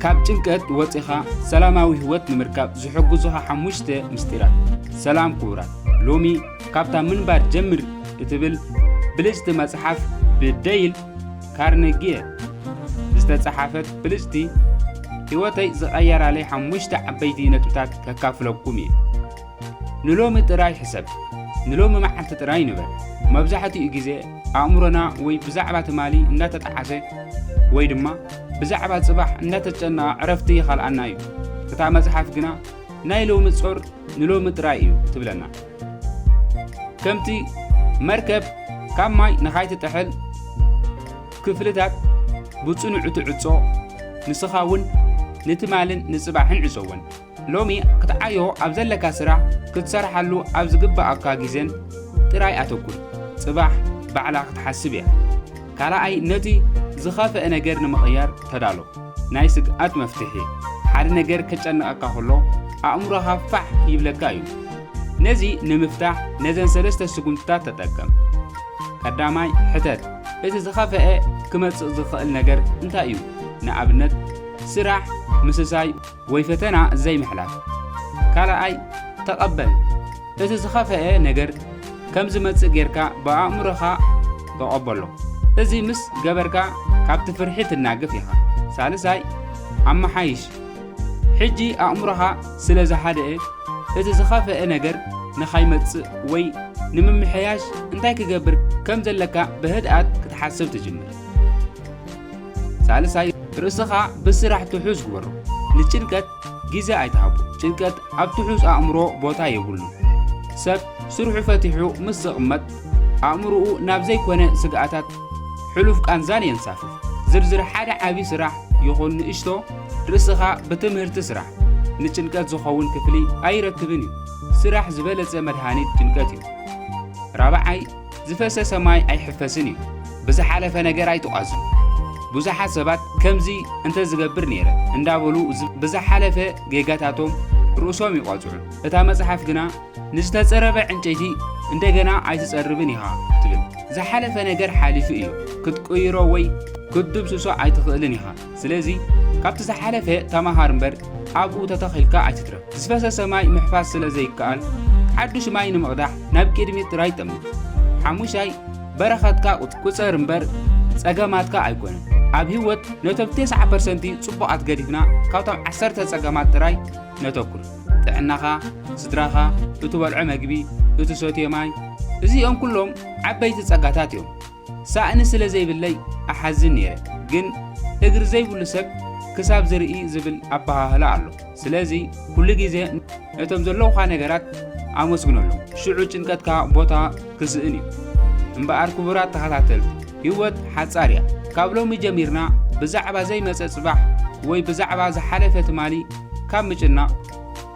كاب ጭንቀት ወጽኻ ሰላማዊ ህይወት ንምርካብ ዝሕግዙኻ ሓሙሽተ ምስጢራት ሰላም ኩራት ሎሚ ካብታ ምንባር ጀምር እትብል ብልጭቲ መጽሓፍ ብደይል ካርኔጊ ዝተጻሕፈት ብልጭቲ ህይወተይ ዝቐየራለይ ሓሙሽተ ዓበይቲ ነጥብታት ከካፍለኩም እየ ንሎሚ ጥራይ ሕሰብ ንሎሚ መዓልቲ ጥራይ ንበል መብዛሕትኡ ግዜ ኣእምሮና ወይ ብዛዕባ ትማሊ እንዳተጣዓሰ ወይ ድማ ብዛዕባ ጽባሕ እንዳተጨነቐ ዕረፍቲ ይኻልኣና እዩ እታ መጽሓፍ ግና ናይ ሎሚ ጾር ንሎሚ ጥራይ እዩ ትብለና ከምቲ መርከብ ካብ ማይ ንኻይቲ ጥሕል ክፍልታት ብጽኑዕ ትዕጾ ንስኻ እውን ንትማልን ንጽባሕን ዕጾውን ሎሚ ክትዓዮ ኣብ ዘለካ ስራሕ ክትሰርሓሉ ኣብ ዝግባኣካ ግዜን ጥራይ ኣተኩር ጽባሕ ባዕላ ክትሓስብ እያ ካልኣይ ነቲ ዝኸፍአ ነገር ንምቕያር ተዳሎ ናይ ስግኣት መፍትሒ ሓደ ነገር ከጨንቐካ ከሎ ኣእምሮኻ ፋሕ ይብለካ እዩ ነዚ ንምፍታሕ ነዘን ሰለስተ ስጉምትታት ተጠቀም ቀዳማይ ሕተት እቲ ዝኸፍአ ክመጽእ ዝኽእል ነገር እንታይ እዩ ንኣብነት ስራሕ ምስሳይ ወይ ፈተና ዘይምሕላፍ ካልኣይ ተቐበል እቲ ዝኸፍአ ነገር ከም ዝመጽእ ጌርካ ብኣእምሮኻ ተቐበሎ እዚ ምስ ገበርካ ካብቲ ፍርሒ ትናገፍ ኢኻ ሳልሳይ ኣመሓይሽ ሕጂ ኣእምሮኻ ስለ ዝሓደአ እቲ ዝኸፍአ ነገር ንኻይመጽእ ወይ ንምምሕያሽ እንታይ ክገብር ከም ዘለካ ብህድኣት ክትሓስብ ትጅምር ሳልሳይ ርእስኻ ብስራሕ ትሑዝ ግበሮ ንጭንቀት ግዜ ኣይትሃቡ ጭንቀት ኣብ ትሑዝ ኣእምሮ ቦታ የብሉ ሰብ ስርሑ ፈቲሑ ምስ ዝቕመጥ ኣእምሮኡ ናብ ዘይኮነ ስግኣታት ሕሉፍ ቃንዛን የንሳፍፍ ዝርዝር ሓደ ዓቢ ስራሕ ይኹን ንእሽቶ ርእስኻ ብትምህርቲ ስራሕ ንጭንቀት ዝኸውን ክፍሊ ኣይረክብን እዩ ስራሕ ዝበለጸ መድሃኒት ጭንቀት እዩ ራብዓይ ዝፈሰሰ ማይ ኣይሕፈስን እዩ ብዝሓለፈ ነገር ኣይትቋዝን ብዙሓት ሰባት ከምዚ እንተዝገብር ነይረ እንዳበሉ ብዝሓለፈ ጌጋታቶም ርእሶም ይቋጽዑ እታ መጽሓፍ ግና ንዝተጸረበ ዕንጨይቲ እንደገና ኣይትጸርብን ኢኻ ትብል ዝሓለፈ ነገር ሓሊፉ እዩ ክትቅይሮ ወይ ክትድብስሶ ኣይትኽእልን ኢኻ ስለዚ ካብቲ ዝሓለፈ ተመሃር እምበር ኣብኡ ተተኺልካ ኣይትትረፍ ዝፈሰሰ ማይ ምሕፋስ ስለ ዘይከኣል ሓዱሽ ማይ ንምቕዳሕ ናብ ቅድሚት ጥራይ ጠምት ሓሙሻይ በረኸትካ ቁፅር እምበር ጸገማትካ ኣይኮነን ኣብ ህይወት ነቶም 90% ጽቡቓት ገዲፍና ካብቶም 10 ጸገማት ጥራይ ነተኩር ጥዕናኻ ስድራኻ እትበልዖ መግቢ እትሰትዮ ማይ እዚኦም ኩሎም ዓበይቲ ጸጋታት እዮም ሳእኒ ስለ ዘይብለይ ኣሓዝን ነይረ ግን እግሪ ዘይብሉ ሰብ ክሳብ ዝርኢ ዝብል ኣባሃህላ ኣሎ ስለዚ ኩሉ ግዜ ነቶም ዘለውኻ ነገራት ኣመስግነሉ ሽዑ ጭንቀትካ ቦታ ክስእን እዩ እምበኣር ክቡራት ተኸታተል ህይወት ሓጻር እያ ካብ ሎሚ ጀሚርና ብዛዕባ ዘይመጸ ጽባሕ ወይ ብዛዕባ ዝሓለፈ ትማሊ ካብ ምጭናቕ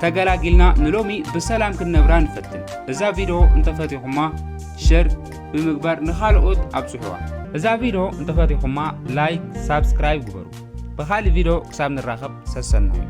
ተገላጊልና ንሎሚ ብሰላም ክንነብራ ንፈትን እዛ ቪድዮ እንተፈቲኹማ ሼር ብምግባር ንኻልኦት ኣብጽሑዋ እዛ ቪድዮ እንተፈቲኹማ ላይክ ሳብስክራይብ ግበሩ ብኻልእ ቪድዮ ክሳብ ንራኸብ ሰሰናዩ